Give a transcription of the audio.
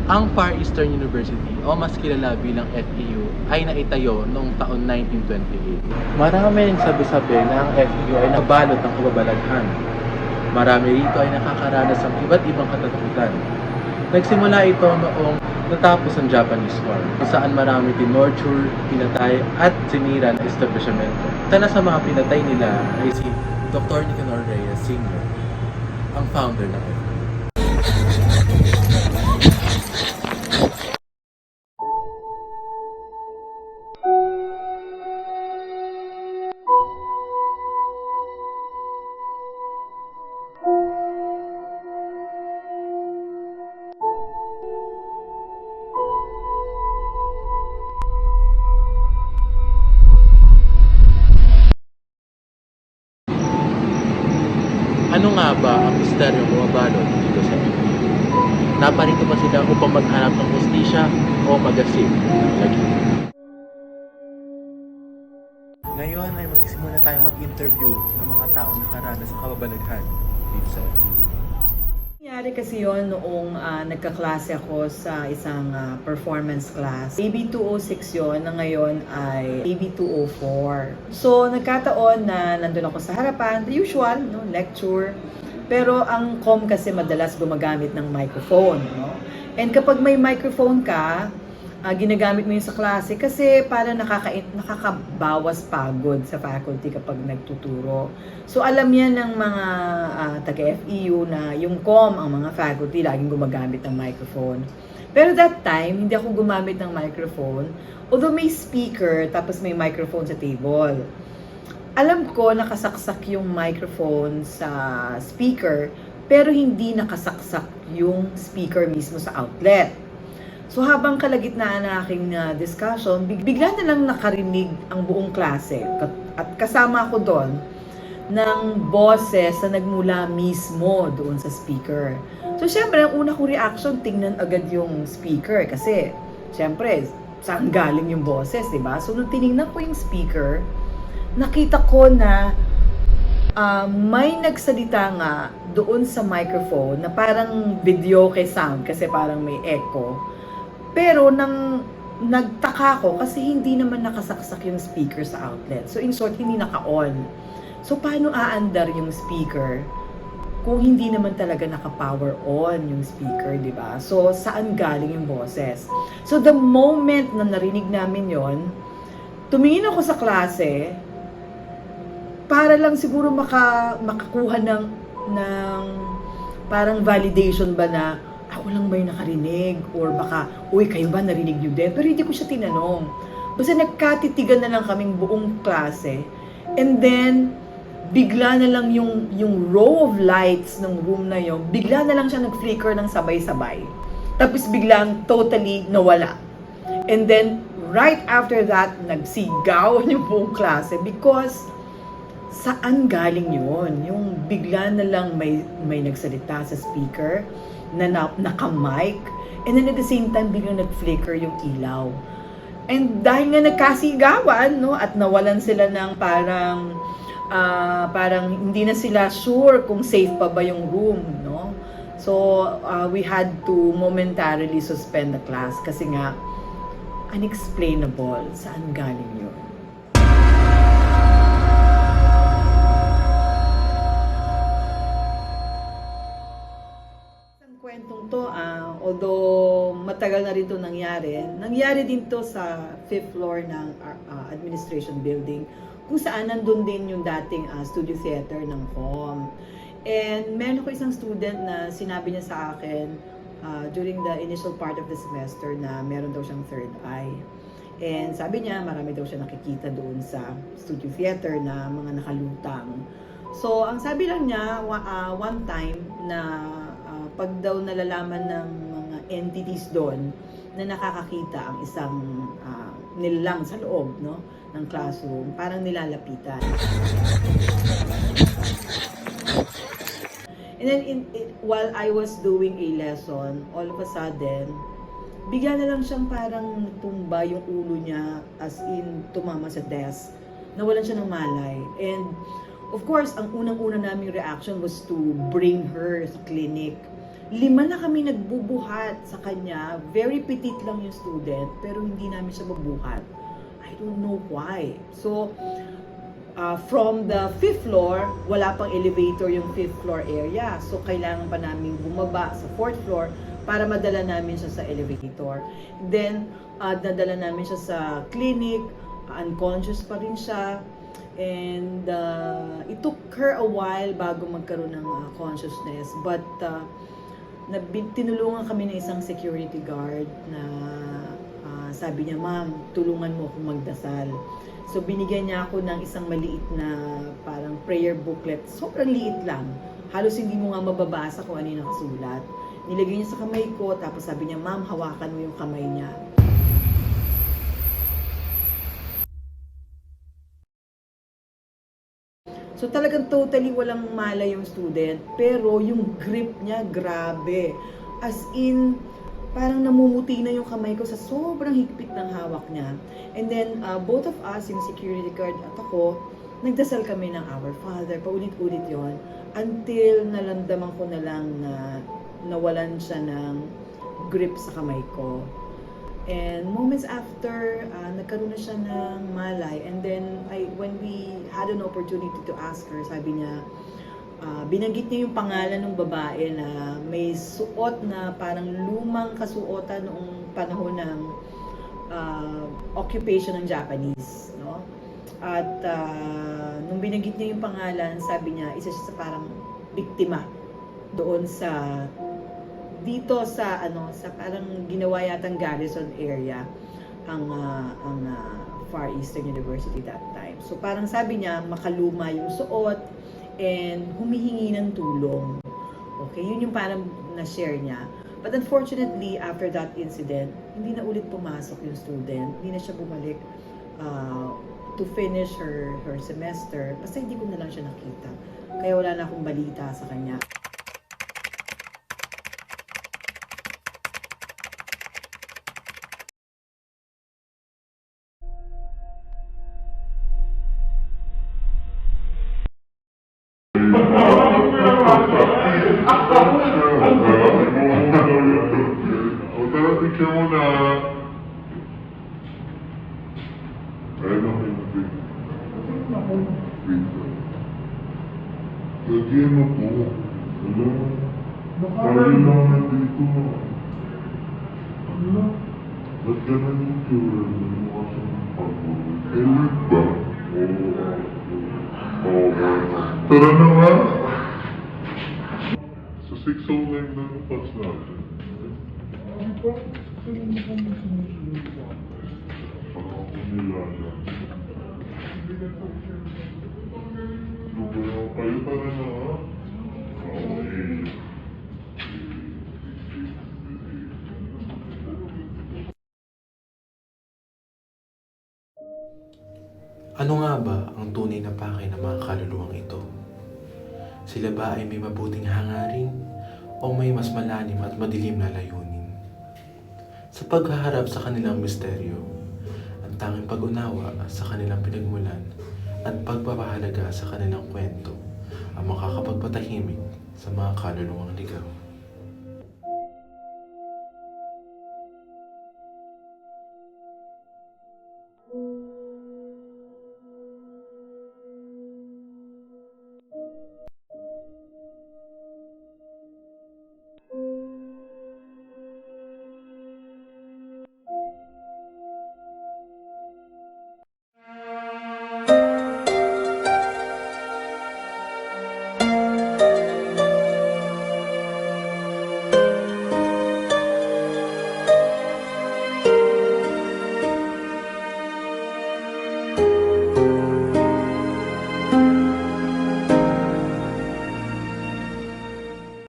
Ang Far Eastern University o mas kilala bilang FEU ay naitayo noong taon 1928. Maraming sabi-sabi na ang FEU ay nabalot ng kababalaghan. Marami rito ay nakakaranas ng iba't ibang katatakutan. Nagsimula ito noong natapos ang Japanese War, kung saan marami tinorture, pinatay at sinira ng establishmento. Isa sa mga pinatay nila ay si Dr. Nicanor Reyes Sr., ang founder ng FEU. Ano nga ba ang misteryong bumabalot dito sa FEU? Naparito ba sila upang maghanap ng hustisya o magasin ng lagi? Ngayon ay magsisimula tayong mag-interview ng mga taong nakaranas sa kababalaghan dito sa FEU. Nangyari kasi yon noong nagkaklase ako sa isang performance class. AB206 yon na ngayon ay AB204. So, nagkataon na nandun ako sa harapan, the usual, no, lecture. Pero ang com kasi madalas gumagamit ng microphone. No? And kapag may microphone ka, ginagamit mo yun sa klase kasi para nakakabawas pagod sa faculty kapag nagtuturo. So alam yan ng mga taga-FEU na yung com, ang mga faculty, laging gumagamit ng microphone. Pero that time, hindi ako gumamit ng microphone, although may speaker, tapos may microphone sa table. Alam ko nakasaksak yung microphone sa speaker, pero hindi nakasaksak yung speaker mismo sa outlet. So habang kalagitnaan ng aking discussion, bigla na lang nakarinig ang buong klase. At kasama ako doon ng boses na nagmula mismo doon sa speaker. So syempre, ang una kong reaction, tingnan agad yung speaker. Kasi syempre, saan galing yung boses, diba? So nung tinignan ko yung speaker, nakita ko na may nagsalita nga doon sa microphone na parang video kay sound kasi parang may echo. Pero nang nagtaka ko kasi hindi naman nakasaksak yung speaker sa outlet. So in short, hindi naka-on. So paano aandar yung speaker kung hindi naman talaga naka-power on yung speaker, di ba? So saan galing yung boses? So the moment na narinig namin yon, tumingin ako sa klase para lang siguro makakuha ng parang validation ba na ako lang ba yung nakarinig? Or baka, uy, kayo ba narinig nyo din? Pero hindi ko siya tinanong. Basta nagkatitigan na lang kaming buong klase. And then, bigla na lang yung row of lights ng room na yun, bigla na lang siya nag-flicker ng sabay-sabay. Tapos biglang totally nawala. And then, right after that, nagsigaw yung buong klase because saan galing yun? Yung bigla na lang may nagsalita sa speaker na naka-mic, and then at the same time, biglang nag-flicker yung ilaw. And dahil nga nagkasigawan, no, at nawalan sila ng parang hindi na sila sure kung safe pa ba yung room, no? So, we had to momentarily suspend the class kasi nga, unexplainable, saan galing yun? Kwentong to, although matagal na rin ito nangyari din to sa 5th floor ng administration building kung saan nandun din yung dating studio theater ng FOM. And meron ko isang student na sinabi niya sa akin during the initial part of the semester na meron daw siyang third eye. And sabi niya, marami daw siya nakikita doon sa studio theater na mga nakalutang. So, ang sabi lang niya, one time na pag daw nalalaman ng mga entities doon na nakakakita ang isang nilalang sa loob, no, ng classroom, parang nilalapitan. And then while I was doing a lesson, all of a sudden, bigla na lang siyang parang tumba yung ulo niya, as in tumama sa desk. Nawalan siya ng malay. And of course, ang unang-una naming reaction was to bring her sa clinic. 5 na kami nagbubuhat sa kanya. Very petite lang yung student, pero hindi namin siya mabuhat. I don't know why. So, from the 5th floor, wala pang elevator yung 5th floor area. So, kailangan pa namin bumaba sa 4th floor para madala namin siya sa elevator. Then, nadala namin siya sa clinic, unconscious pa rin siya. And it took her a while bago magkaroon ng consciousness. But, tinulungan kami ng isang security guard na sabi niya, "Ma'am, tulungan mo akong magdasal." So, binigyan niya ako ng isang maliit na parang prayer booklet. Sobrang liit lang. Halos hindi mo nga mababasa kung ano yung nakasulat. Nilagay niya sa kamay ko, tapos sabi niya, "Ma'am, hawakan mo yung kamay niya." So, talagang totally walang malay yung student. Pero yung grip niya, grabe. As in, parang namumuti na yung kamay ko sa sobrang higpit ng hawak niya. And then, both of us, yung security guard at ako, nagdasal kami ng Our Father. Paulit-ulit yon until nalandaman ko na lang na nawalan siya ng grip sa kamay ko. And moments after, nagkaroon na siya ng malay. And then, when we had an opportunity to ask her, sabi niya, binanggit niya yung pangalan ng babae na may suot na parang lumang kasuotan noong panahon ng occupation ng Japanese, no? At nung binanggit niya yung pangalan, sabi niya, isa siya sa parang biktima doon sa dito sa sa parang ginawa yatang garrison area ang Far Eastern University that time. So parang sabi niya, makaluma yung suot and humihingi ng tulong. Okay, yun yung parang na-share niya. But unfortunately, after that incident, hindi na ulit pumasok yung student. Hindi na siya bumalik to finish her semester. Basta hindi ko na lang siya nakita. Kaya wala na akong balita sa kanya. Tara, picture mo na. Ayun ako yung picture. Lagyan mo po. Ano? Tayo lang nandito. Ano? Ba't ganun yung picture? Ano mo kasi ng pag-uwi? Elite ba? Oo. Tara na nga. Sa 609 na yung pass natin. Ako nila na. Lumayo kayo para na ha? Okay. Ano nga ba ang tunay na pake ng mga kaluluwang ito? Sila ba ay may mabuting hangarin o may mas malalim at madilim na layunin? Sa paghaharap sa kanilang misteryo, ang tanging pag-unawa sa kanilang pinagmulan at pagpapahalaga sa kanilang kwento ang makakapagpatahimik sa mga kaluluwang ligaw.